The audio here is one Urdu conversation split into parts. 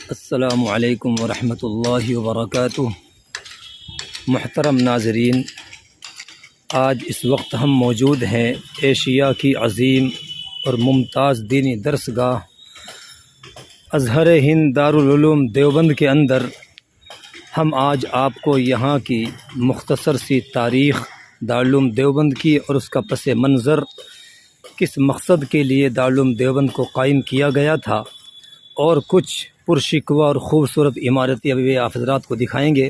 السلام علیکم ورحمۃ اللہ وبرکاتہ۔ محترم ناظرین، آج اس وقت ہم موجود ہیں ایشیا کی عظیم اور ممتاز دینی درسگاہ ازہر ہند دارالعلوم دیوبند کے اندر۔ ہم آج آپ کو یہاں کی مختصر سی تاریخ دارالعلوم دیوبند کی اور اس کا پس منظر، کس مقصد کے لیے دارالعلوم دیوبند کو قائم کیا گیا تھا، اور کچھ پرشکوہ اور خوبصورت عمارتیں ابھی آپ حضرات کو دکھائیں گے۔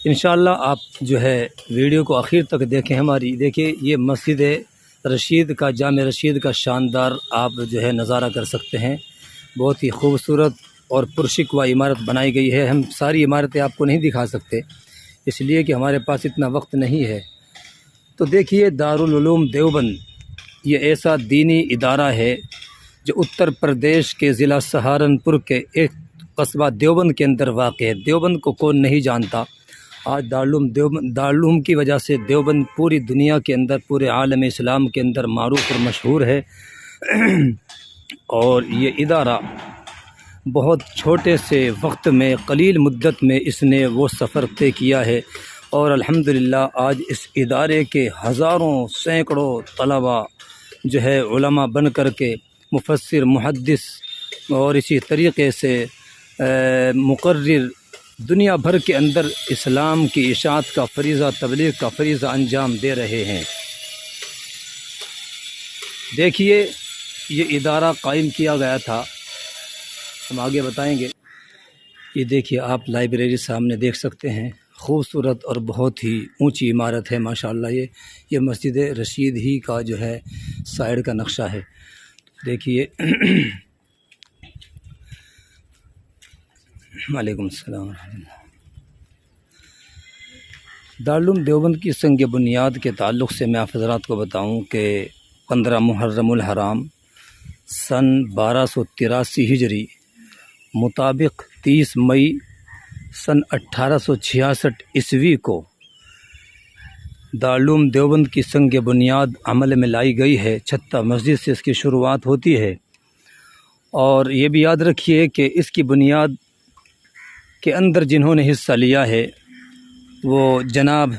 انشاءاللہ آپ جو ہے ویڈیو کو آخر تک دیکھیں ہماری۔ دیکھیں، یہ مسجد رشید کا، جامع رشید کا شاندار آپ جو ہے نظارہ کر سکتے ہیں۔ بہت ہی خوبصورت اور پرشکوہ عمارت بنائی گئی ہے۔ ہم ساری عمارتیں آپ کو نہیں دکھا سکتے، اس لیے کہ ہمارے پاس اتنا وقت نہیں ہے۔ تو دیکھیے، دارالعلوم دیوبند یہ ایسا دینی ادارہ ہے جو اتر پردیش کے ضلع سہارنپور کے ایک قصبہ دیوبند کے اندر واقع ہے۔ دیوبند کو کون نہیں جانتا؟ آج دارالعلوم کی وجہ سے دیوبند پوری دنیا کے اندر، پورے عالم اسلام کے اندر معروف اور مشہور ہے۔ اور یہ ادارہ بہت چھوٹے سے وقت میں، قلیل مدت میں اس نے وہ سفر طے کیا ہے، اور الحمدللہ آج اس ادارے کے ہزاروں سینکڑوں طلباء جو ہے علماء بن کر کے مفسر، محدث اور اسی طریقے سے مقرر دنیا بھر کے اندر اسلام کی اشاعت کا فریضہ، تبلیغ کا فریضہ انجام دے رہے ہیں۔ دیکھیے، یہ ادارہ قائم کیا گیا تھا، ہم آگے بتائیں گے۔ یہ دیکھیے، آپ لائبریری سامنے دیکھ سکتے ہیں، خوبصورت اور بہت ہی اونچی عمارت ہے ماشاءاللہ۔ یہ مسجد رشید ہی کا جو ہے سائڈ کا نقشہ ہے۔ دیکھیے وعلیکم السلام ورحمۃ اللہ۔ دارالعلوم دیوبند کی سنگ بنیاد کے تعلق سے میں آپ حضرات کو بتاؤں کہ 15 محرم الحرام سن 1283 ہجری مطابق 30 مئی سن 1866 عیسوی کو دارالعلوم دیوبند کی سنگ بنیاد عمل میں لائی گئی ہے۔ چھتہ مسجد سے اس کی شروعات ہوتی ہے، اور یہ بھی یاد رکھیے کہ اس کی بنیاد کے اندر جنہوں نے حصہ لیا ہے وہ جناب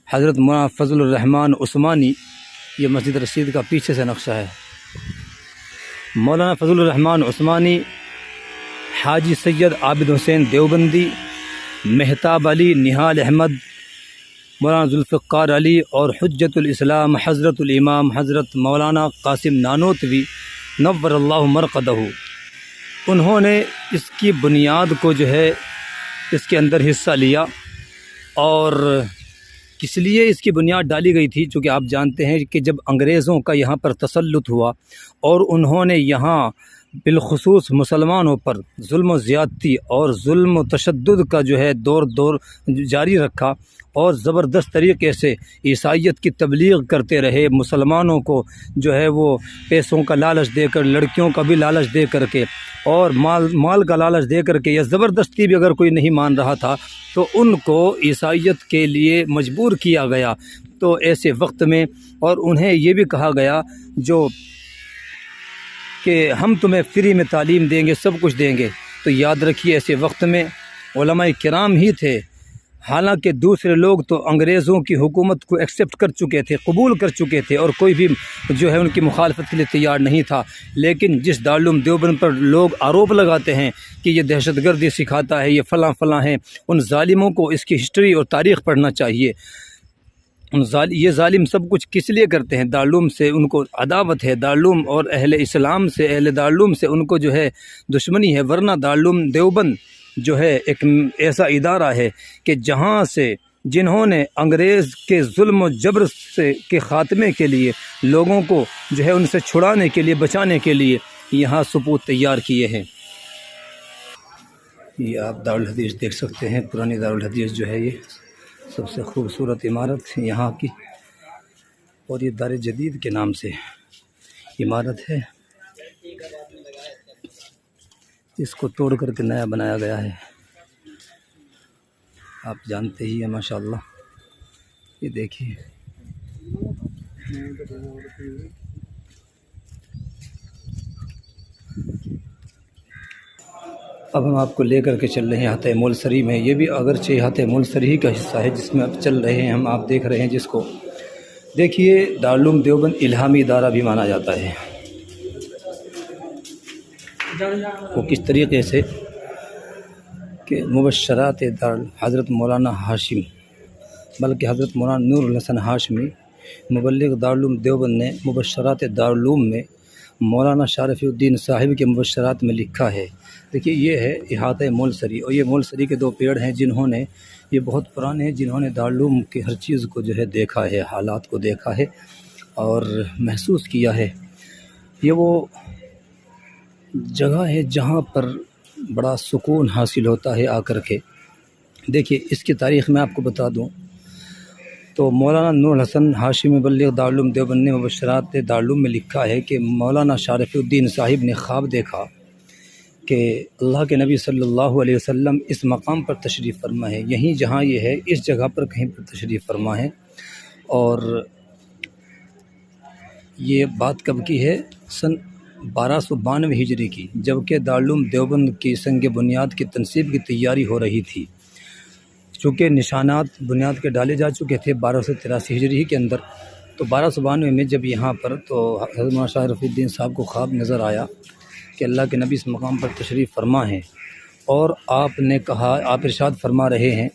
حضرت مولانا فضل الرحمن عثمانی۔ یہ مسجد رشید کا پیچھے سے نقشہ ہے۔ مولانا فضل الرحمن عثمانی، حاجی سید عابد حسین دیوبندی، مہتاب علی، نہال احمد، مولانا ذوالفقار علی اور حجت الاسلام حضرت الامام حضرت مولانا قاسم نانوتوی نور اللہ مرقدہ، انہوں نے اس کی بنیاد کو جو ہے اس کے اندر حصہ لیا۔ اور کس لیے اس کی بنیاد ڈالی گئی تھی؟ چونکہ آپ جانتے ہیں کہ جب انگریزوں کا یہاں پر تسلط ہوا اور انہوں نے یہاں بالخصوص مسلمانوں پر ظلم و زیادتی اور ظلم و تشدد کا جو ہے دور جاری رکھا، اور زبردست طریقے سے عیسائیت کی تبلیغ کرتے رہے۔ مسلمانوں کو جو ہے وہ پیسوں کا لالچ دے کر، لڑکیوں کا بھی لالچ دے کر کے، اور مال کا لالچ دے کر کے، یا زبردستی بھی اگر کوئی نہیں مان رہا تھا تو ان کو عیسائیت کے لیے مجبور کیا گیا۔ تو ایسے وقت میں، اور انہیں یہ بھی کہا گیا کہ ہم تمہیں فری میں تعلیم دیں گے، سب کچھ دیں گے۔ تو یاد رکھیے، ایسے وقت میں علماء کرام ہی تھے، حالانکہ دوسرے لوگ تو انگریزوں کی حکومت کو ایکسیپٹ کر چکے تھے، قبول کر چکے تھے، اور کوئی بھی جو ہے ان کی مخالفت کے لیے تیار نہیں تھا۔ لیکن جس دارالعلوم دیوبند پر لوگ آروپ لگاتے ہیں کہ یہ دہشت گردی سکھاتا ہے، یہ فلاں فلاں ہیں، ان ظالموں کو اس کی ہسٹری اور تاریخ پڑھنا چاہیے۔ یہ ظالم سب کچھ کس لیے کرتے ہیں؟ دارالعلوم سے ان کو عداوت ہے، دارالعلوم اور اہل اسلام سے، اہل دارالعلوم سے ان کو جو ہے دشمنی ہے۔ ورنہ دارالعلوم دیوبند جو ہے ایک ایسا ادارہ ہے کہ جہاں سے جنہوں نے انگریز کے ظلم و جبر کے خاتمے کے لیے، لوگوں کو جو ہے ان سے چھڑانے کے لیے، بچانے کے لیے یہاں سپوت تیار کیے ہیں۔ یہ آپ دارالحدیث دیکھ سکتے ہیں، پرانی دارالحدیث جو ہے یہ سب سے خوبصورت عمارت یہاں کی، اور یہ دار جدید کے نام سے عمارت ہے۔ اس کو توڑ کر کے نیا بنایا گیا ہے، آپ جانتے ہی ہیں ماشاءاللہ۔ یہ دیکھیے، اب ہم آپ کو لے کر کے چل رہے ہیں احاطہ مولسری میں۔ یہ بھی اگرچہ احاطہ مولسری کا حصہ ہے جس میں اب چل رہے ہیں ہم، آپ دیکھ رہے ہیں جس کو دیکھیے دارالعلوم دیوبند الہامی ادارہ بھی مانا جاتا ہے۔ وہ کس طریقے سے کہ مبشرات حضرت مولانا ہاشم، بلکہ حضرت مولانا نور الحسن ہاشمی مبلغ دارالعلوم دیوبند نے مبشرات دارالعلوم میں مولانا شارف الدین صاحب کے مبشرات میں لکھا ہے۔ دیکھیے یہ ہے احاطہ مولسری، اور یہ مولسری کے دو پیڑ ہیں جنہوں نے، یہ بہت پرانے ہیں، جنہوں نے دارالعلوم کی ہر چیز کو جو ہے دیکھا ہے، حالات کو دیکھا ہے اور محسوس کیا ہے۔ یہ وہ جگہ ہے جہاں پر بڑا سکون حاصل ہوتا ہے آ کر کے۔ دیکھیے اس کی تاریخ میں آپ کو بتا دوں تو مولانا نور الحسن ہاشمی مبلغ دارالعلوم دیوبند نے مبشرات دارالعلوم میں لکھا ہے کہ مولانا شارف الدین صاحب نے خواب دیکھا کہ اللہ کے نبی صلی اللہ علیہ وسلم اس مقام پر تشریف فرما ہے، یہیں جہاں یہ ہے اس جگہ پر کہیں پر تشریف فرما ہے۔ اور یہ بات کب کی ہے؟ سن 1292 ہجری کی، جبکہ دارالعلوم دیوبند کی سنگ بنیاد کی تنصیب کی تیاری ہو رہی تھی۔ چونکہ نشانات بنیاد کے ڈالے جا چکے تھے 1283 ہجری کے اندر، تو 1292 میں جب یہاں پر تو حضرت مولانا شارف الدین صاحب کو خواب نظر آیا کہ اللہ کے نبی اس مقام پر تشریف فرما ہیں، اور آپ نے کہا، آپ ارشاد فرما رہے ہیں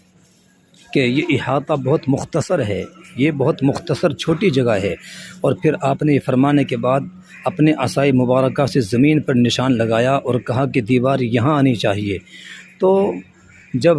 کہ یہ احاطہ بہت مختصر ہے، یہ بہت مختصر چھوٹی جگہ ہے، اور پھر آپ نے یہ فرمانے کے بعد اپنے عصائے مبارکہ سے زمین پر نشان لگایا اور کہا کہ دیوار یہاں آنی چاہیے۔ تو جب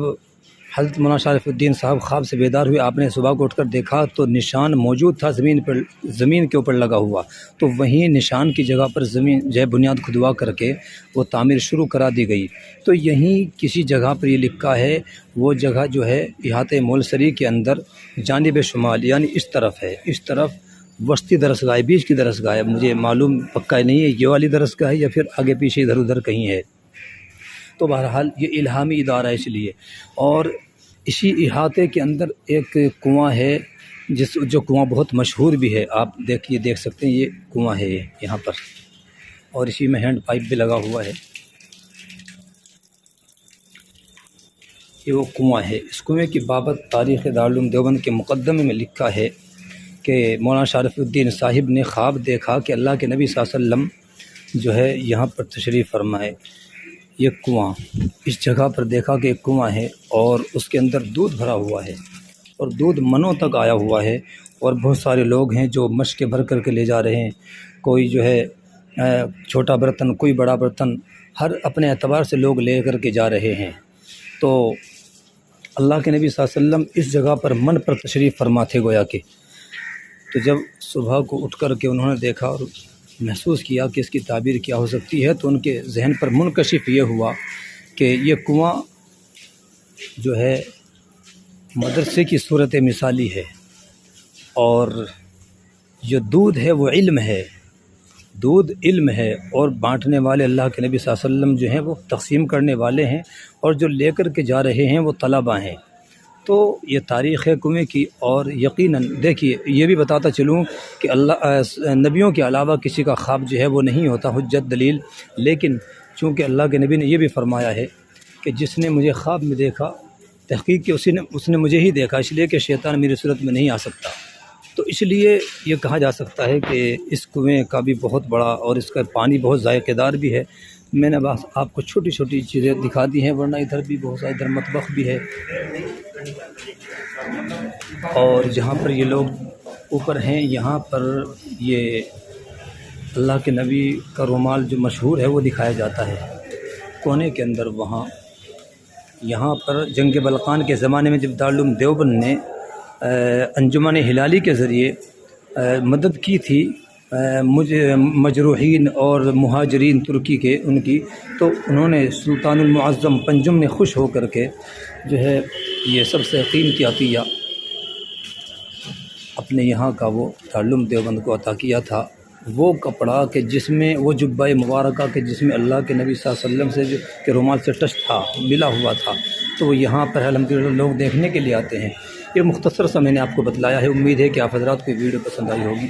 حضرت مولانا شارف الدین صاحب خواب سے بیدار ہوئے، آپ نے صبح کو اٹھ کر دیکھا تو نشان موجود تھا زمین کے اوپر لگا ہوا، تو وہیں نشان کی جگہ پر زمین جو ہے بنیاد کھدوا کر کے وہ تعمیر شروع کرا دی گئی۔ تو یہیں کسی جگہ پر یہ لکھا ہے، وہ جگہ جو ہے احاطہ مولسری کے اندر جانب شمال یعنی اس طرف ہے، اس طرف وسطی درسگاہ، بیچ کی درسگاہ ہے، مجھے معلوم پکا نہیں ہے یہ والی درسگاہ ہے یا پھر آگے پیچھے ادھر ادھر کہیں ہے۔ تو بہرحال یہ الہامی ادارہ ہے اس لیے، اور اسی احاطے کے اندر ایک کنواں ہے جو کنواں بہت مشہور بھی ہے، آپ دیکھ سکتے ہیں، یہ کنواں ہے یہاں پر، اور اسی میں ہینڈ پائپ بھی لگا ہوا ہے۔ یہ وہ کنواں ہے۔ اس کنویں کی بابت تاریخ دارالعلوم دیوبند کے مقدمے میں لکھا ہے کہ مولانا شارف الدین صاحب نے خواب دیکھا کہ اللہ کے نبی صلی اللہ علیہ وسلم جو ہے یہاں پر تشریف فرمائے۔ یہ کنواں، اس جگہ پر دیکھا کہ ایک کنواں ہے اور اس کے اندر دودھ بھرا ہوا ہے، اور دودھ منوں تک آیا ہوا ہے، اور بہت سارے لوگ ہیں جو مشکیں بھر کر کے لے جا رہے ہیں، کوئی جو ہے چھوٹا برتن، کوئی بڑا برتن، ہر اپنے اعتبار سے لوگ لے کر کے جا رہے ہیں۔ تو اللہ کے نبی صلی اللہ علیہ وسلم اس جگہ پر من پر تشریف فرما تھے گویا کہ۔ تو جب صبح کو اٹھ کر کے انہوں نے دیکھا اور محسوس کیا کہ اس کی تعبیر کیا ہو سکتی ہے، تو ان کے ذہن پر منکشف یہ ہوا کہ یہ کنواں جو ہے مدرسے کی صورت مثالی ہے، اور جو دودھ ہے وہ علم ہے، دودھ علم ہے، اور بانٹنے والے اللہ کے نبی صلی اللہ علیہ وسلم جو ہیں وہ تقسیم کرنے والے ہیں، اور جو لے کر کے جا رہے ہیں وہ طلبہ ہیں۔ تو یہ تاریخ ہے کنویں کی، اور یقیناً دیکھیے یہ بھی بتاتا چلوں کہ نبیوں کے علاوہ کسی کا خواب جو ہے وہ نہیں ہوتا حجت دلیل، لیکن چونکہ اللہ کے نبی نے یہ بھی فرمایا ہے کہ جس نے مجھے خواب میں دیکھا، تحقیق کہ اس نے مجھے ہی دیکھا، اس لیے کہ شیطان میری صورت میں نہیں آ سکتا۔ تو اس لیے یہ کہا جا سکتا ہے کہ اس کنویں کا بھی بہت بڑا، اور اس کا پانی بہت ذائقہ دار بھی ہے۔ میں نے بس آپ کو چھوٹی چھوٹی چیزیں دکھا دی ہیں، ورنہ ادھر بھی بہت سارا، ادھر مطبخ بھی ہے، اور جہاں پر یہ لوگ اوپر ہیں یہاں پر یہ اللہ کے نبی کا رومال جو مشہور ہے وہ دکھایا جاتا ہے کونے کے اندر وہاں۔ یہاں پر جنگ بلقان کے زمانے میں جب دارالعلوم دیوبند نے انجمن ہلالی کے ذریعے مدد کی تھی مجروحین اور مہاجرین ترکی کے ان کی، تو انہوں نے سلطان المعظم پنجم نے خوش ہو کر کے جو ہے یہ سب سے قیمتی عطیہ اپنے یہاں کا وہ دارالعلوم دیوبند کو عطا کیا تھا۔ وہ کپڑا کہ جس میں وہ جبہ مبارکہ کہ جس میں اللہ کے نبی صلی اللہ علیہ وسلم سے جو کہ رومال سے ٹچ تھا، ملا ہوا تھا، تو وہ یہاں پر الحمدللہ لوگ دیکھنے کے لیے آتے ہیں۔ یہ مختصر سا میں نے آپ کو بتلایا ہے، امید ہے کہ آپ حضرات کو یہ ویڈیو پسند آئی ہوگی۔